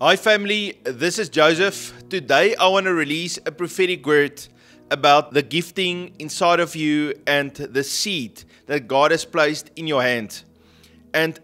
Hi family, this is Joseph. Today I want to release a prophetic word about the gifting inside of you and the seed that God has placed in your hand. And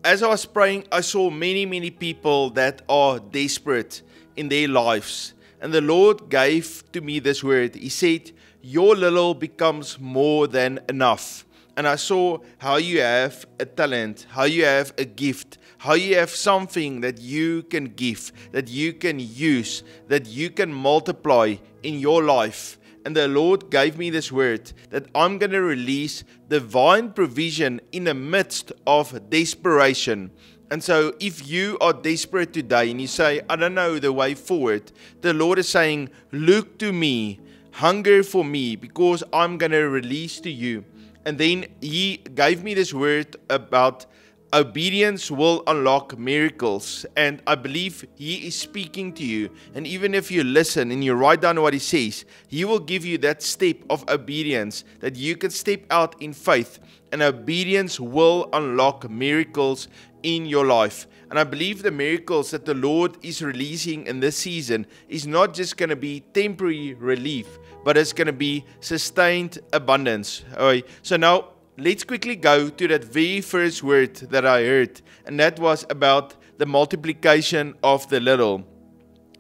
as I was praying, I saw many people that are desperate in their lives. And the Lord gave to me this word. He said, your little becomes more than enough. And I saw how you have a talent, how you have a gift, how you have something that you can give, that you can use, that you can multiply in your life. And the Lord gave me this word that I'm going to release divine provision in the midst of desperation. And so if you are desperate today and you say, I don't know the way forward, the Lord is saying, look to me, hunger for me, because I'm going to release to you. And then He gave me this word about obedience will unlock miracles. And I believe He is speaking to you. And even if you listen and you write down what He says, He will give you that step of obedience that you can step out in faith. And obedience will unlock miracles in your life. And I believe the miracles that the Lord is releasing in this season is not just going to be temporary relief, but it's going to be sustained abundance. Alright, so now let's quickly go to that very first word that I heard, and that was about the multiplication of the little.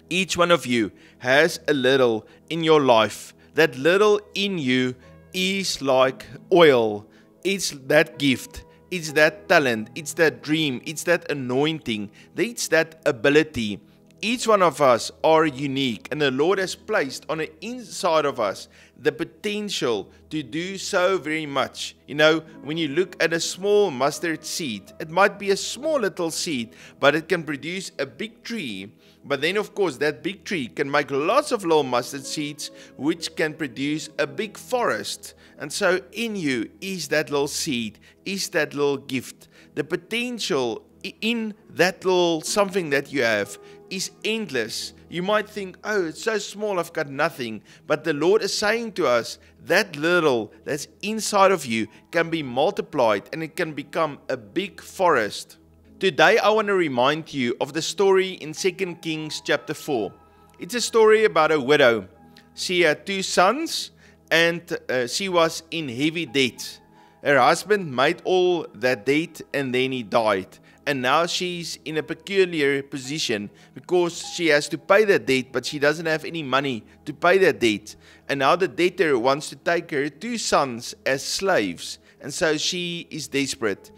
Each one of you has a little in your life. That little in you is like oil. It's that gift. It's that talent, it's that dream, it's that anointing, it's that ability. Each one of us are unique, and the Lord has placed on the inside of us the potential to do so very much. You know, when you look at a small mustard seed, it might be a small little seed, but it can produce a big tree. But then, of course, that big tree can make lots of little mustard seeds, which can produce a big forest. And so in you is that little seed, is that little gift. The potential in that little something that you have is endless. You might think, oh, it's so small, I've got nothing. But the Lord is saying to us, that little that's inside of you can be multiplied and it can become a big forest. Today I want to remind you of the story in 2 Kings chapter 4. It's a story about a widow. She had 2 sons and she was in heavy debt. Her husband made all that debt and then he died. And now she's in a peculiar position because she has to pay that debt, but she doesn't have any money to pay that debt. And now the debtor wants to take her 2 sons as slaves. And so she is desperate.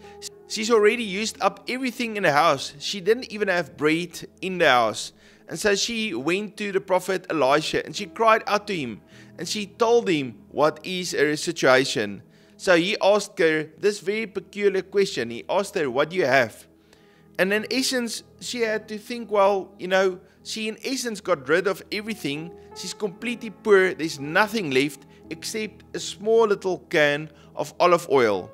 She's already used up everything in the house. She didn't even have bread in the house. And so she went to the prophet Elisha and she cried out to him. And she told him what is her situation. So he asked her this very peculiar question. He asked her, what do you have? And in essence, she had to think, well, you know, she in essence got rid of everything. She's completely poor. There's nothing left except a small little can of olive oil.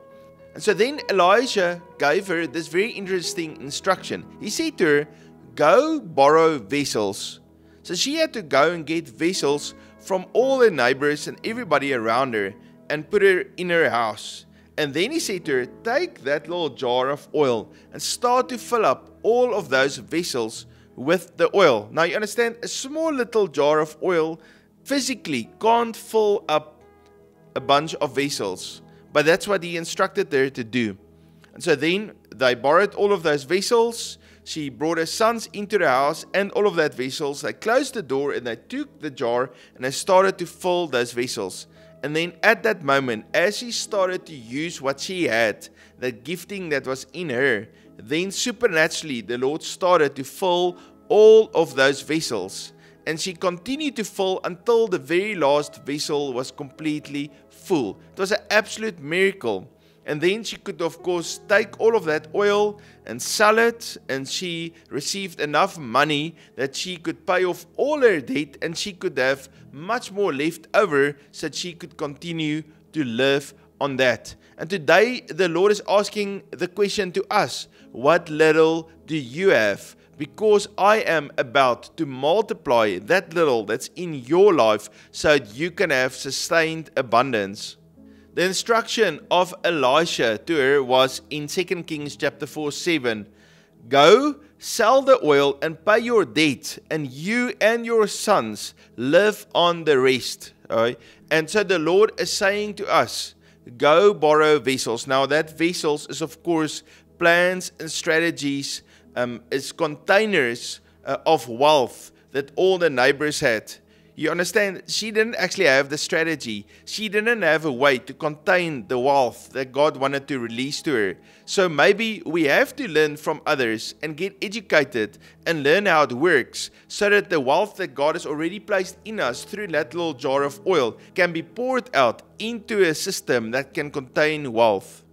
And so then Elisha gave her this very interesting instruction. He said to her, go borrow vessels. So she had to go and get vessels from all her neighbors and everybody around her and put her in her house. And then he said to her, take that little jar of oil and start to fill up all of those vessels with the oil. Now you understand, a small little jar of oil physically can't fill up a bunch of vessels. But that's what he instructed her to do. And so then they borrowed all of those vessels. She brought her sons into the house and all of that vessels. They closed the door and they took the jar and they started to fill those vessels. And then at that moment, as she started to use what she had, the gifting that was in her, then supernaturally the Lord started to fill all of those vessels. And she continued to fill until the very last vessel was completely full. It was an absolute miracle. And then she could, of course, take all of that oil and sell it. And she received enough money that she could pay off all her debt. And she could have much more left over so that she could continue to live on that. And today, the Lord is asking the question to us, what little do you have? Because I am about to multiply that little that's in your life so that you can have sustained abundance. The instruction of Elisha to her was in 2 Kings chapter 4:7. Go, Sell the oil and pay your debt, and you and your sons live on the rest. All right? And so the Lord is saying to us, go borrow vessels. Now that vessels is of course plans and strategies, is containers of wealth that all the neighbors had. You understand, she didn't actually have the strategy. She didn't have a way to contain the wealth that God wanted to release to her. So maybe we have to learn from others and get educated and learn how it works so that the wealth that God has already placed in us through that little jar of oil can be poured out into a system that can contain wealth.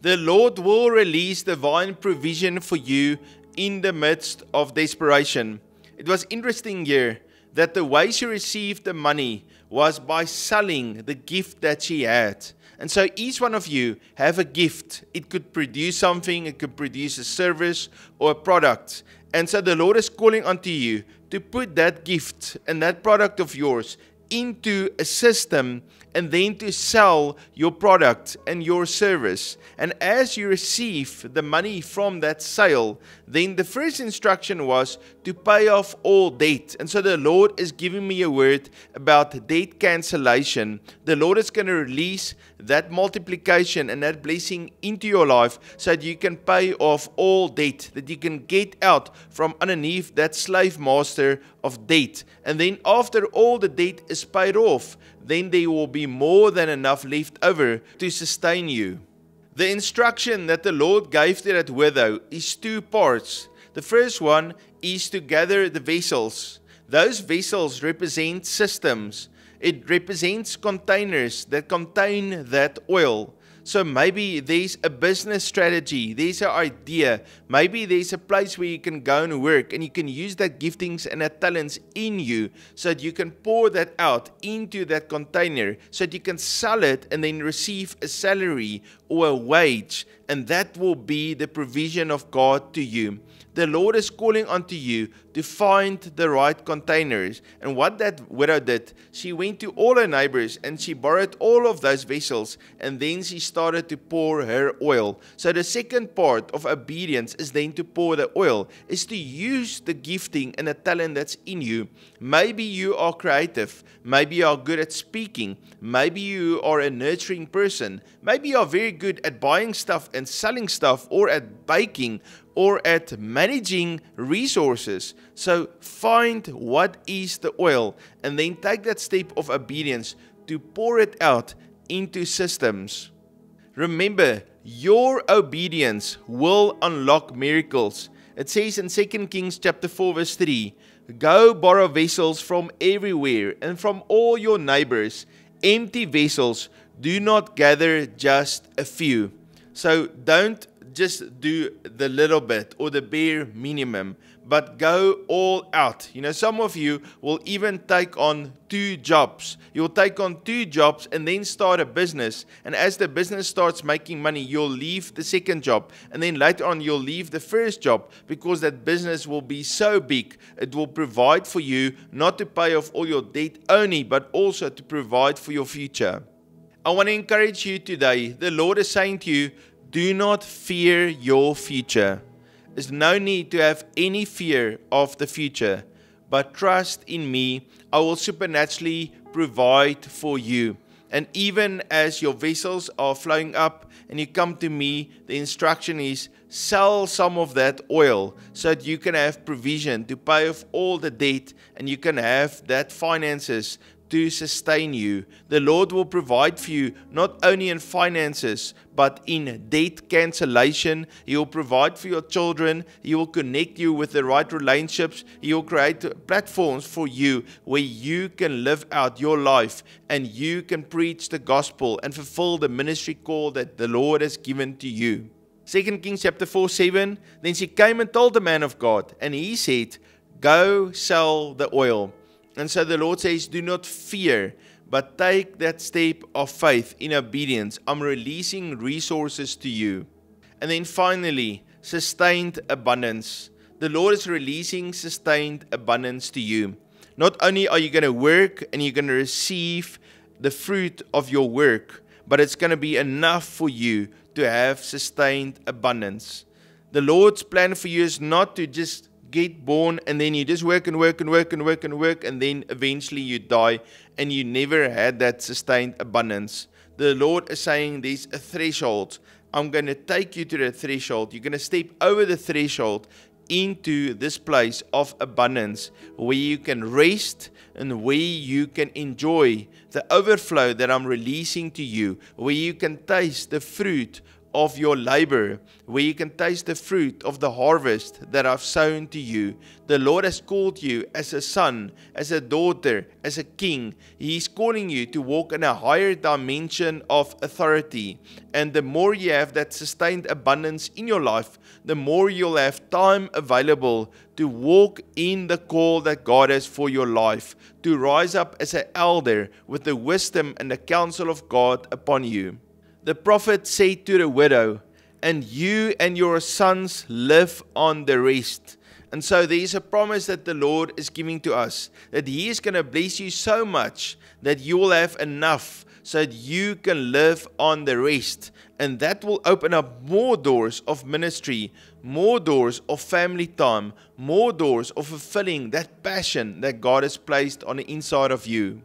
The Lord will release divine provision for you in the midst of desperation. It was interesting here that the way she received the money was by selling the gift that she had. And so each one of you have a gift. It could produce something, it could produce a service or a product. And so the Lord is calling unto you to put that gift and that product of yours into a system and then to sell your product and your service. And as you receive the money from that sale, then the first instruction was to pay off all debt. And so the Lord is giving me a word about debt cancellation. The Lord is going to release that multiplication and that blessing into your life so that you can pay off all debt, that you can get out from underneath that slave master of debt. And then after all the debt is paid off, then there will be more than enough left over to sustain you. The instruction that the Lord gave to that widow is two parts. The first one is to gather the vessels. Those vessels represent systems. It represents containers that contain that oil. So maybe there's a business strategy, there's an idea, maybe there's a place where you can go and work and you can use that giftings and that talents in you so that you can pour that out into that container so that you can sell it and then receive a salary or a wage, and that will be the provision of God to you. The Lord is calling unto you to find the right containers. And what that widow did, she went to all her neighbors and she borrowed all of those vessels, and then she started to pour her oil. So the second part of obedience is then to pour the oil, is to use the gifting and the talent that's in you. Maybe you are creative, maybe you are good at speaking, maybe you are a nurturing person, maybe you are very good at buying stuff and selling stuff, or at baking, or at managing resources. So find what is the oil and then take that step of obedience to pour it out into systems. Remember, your obedience will unlock miracles. It says in 2 Kings chapter 4 verse 3, go borrow vessels from everywhere and from all your neighbors, empty vessels, do not gather just a few. So don't just do the little bit or the bare minimum, but go all out. You know, some of you will even take on 2 jobs. You'll take on 2 jobs and then start a business. And as the business starts making money, you'll leave the second job. And then later on, you'll leave the first job because that business will be so big. It will provide for you not to pay off all your debt only, but also to provide for your future. I want to encourage you today. The Lord is saying to you, do not fear your future. There's no need to have any fear of the future, but trust in me. I will supernaturally provide for you. And even as your vessels are flowing up and you come to me, the instruction is sell some of that oil so that you can have provision to pay off all the debt and you can have that finances to sustain you. The Lord will provide for you not only in finances but in debt cancellation. He will provide for your children. He will connect you with the right relationships. He will create platforms for you where you can live out your life and you can preach the gospel and fulfill the ministry call that the Lord has given to you. 2 Kings chapter 4:7. Then she came and told the man of God, and he said, go sell the oil. And so the Lord says, do not fear, but take that step of faith in obedience. I'm releasing resources to you. And then finally, sustained abundance. The Lord is releasing sustained abundance to you. Not only are you going to work and you're going to receive the fruit of your work, but it's going to be enough for you to have sustained abundance. The Lord's plan for you is not to just get born and then you just work and work and work and work and work and then eventually you die and you never had that sustained abundance. The Lord is saying there's a threshold. I'm going to take you to the threshold. You're going to step over the threshold into this place of abundance where you can rest and where you can enjoy the overflow that I'm releasing to you, where you can taste the fruit of your labor, where you can taste the fruit of the harvest that I've sown to you. The Lord has called you as a son, as a daughter, as a king. He's calling you to walk in a higher dimension of authority. And the more you have that sustained abundance in your life, the more you'll have time available to walk in the call that God has for your life, to rise up as an elder with the wisdom and the counsel of God upon you. The prophet said to the widow, and you and your sons live on the rest. And so there is a promise that the Lord is giving to us, that He is going to bless you so much that you will have enough so that you can live on the rest. And that will open up more doors of ministry, more doors of family time, more doors of fulfilling that passion that God has placed on the inside of you.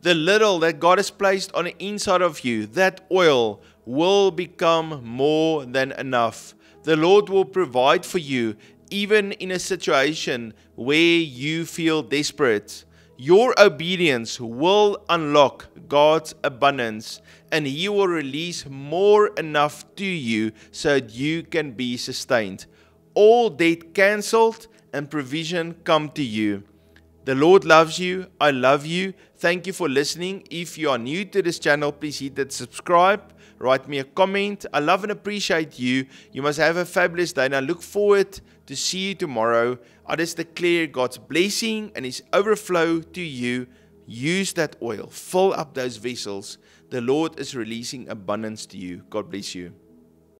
The little that God has placed on the inside of you, that oil will become more than enough. The Lord will provide for you even in a situation where you feel desperate. Your obedience will unlock God's abundance and He will release more enough to you so that you can be sustained. All debt cancelled and provision come to you. The Lord loves you. I love you. Thank you for listening. If you are new to this channel, please hit that subscribe. Write me a comment. I love and appreciate you. You must have a fabulous day and I look forward to see you tomorrow. I just declare God's blessing and His overflow to you. Use that oil. Fill up those vessels. The Lord is releasing abundance to you. God bless you.